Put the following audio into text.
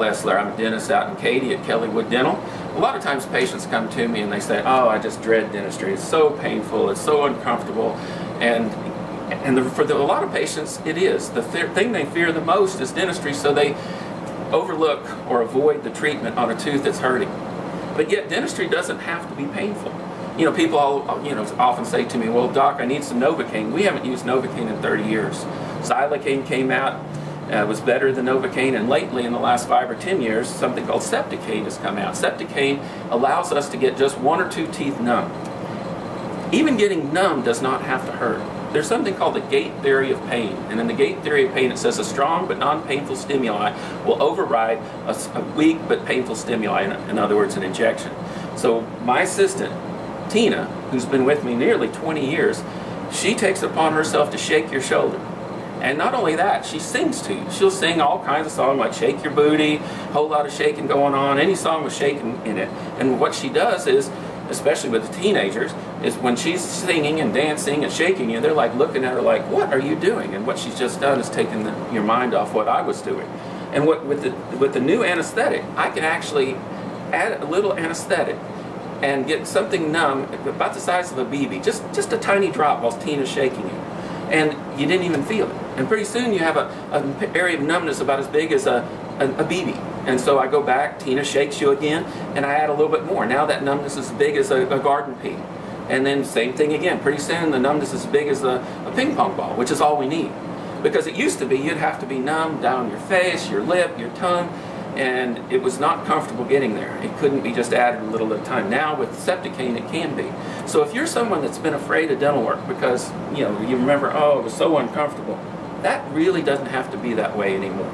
Estler. I'm a dentist out in Katy at Kellywood Dental. A lot of times patients come to me and they say, oh, I just dread dentistry. It's so painful, it's so uncomfortable. And for a lot of patients, it is. The thing they fear the most is dentistry, so they overlook or avoid the treatment on a tooth that's hurting. But yet dentistry doesn't have to be painful. You know, people often say to me, well, doc, I need some Novocaine. We haven't used Novocaine in 30 years. Xylocaine came out, was better than Novocaine, and lately in the last 5 or 10 years, something called Septicaine has come out. Septicaine allows us to get just 1 or 2 teeth numb. Even getting numb does not have to hurt. There's something called the gate theory of pain, and in the gate theory of pain it says a strong but non-painful stimuli will override a weak but painful stimuli, in other words an injection. So my assistant, Tina, who's been with me nearly 20 years, she takes it upon herself to shake your shoulder. And not only that, she sings to you. She'll sing all kinds of songs like Shake Your Booty, whole lot of shaking going on, any song with shaking in it. And what she does is, especially with the teenagers, is when she's singing and dancing and shaking you, they're like looking at her like, what are you doing? And what she's just done is taken your mind off what I was doing. And with the new anesthetic, I can actually add a little anesthetic and get something numb about the size of a BB, just a tiny drop while Tina's shaking you. And you didn't even feel it. And pretty soon you have an area of numbness about as big as a BB. And so I go back, Tina shakes you again, and I add a little bit more. Now that numbness is as big as a garden pea. And then same thing again. Pretty soon the numbness is as big as a ping pong ball, which is all we need. Because it used to be you'd have to be numb down your face, your lip, your tongue, and it was not comfortable getting there. It couldn't be just added a little at a time. Now with Septicaine it can be. So if you're someone that's been afraid of dental work because you remember, oh, it was so uncomfortable, that really doesn't have to be that way anymore.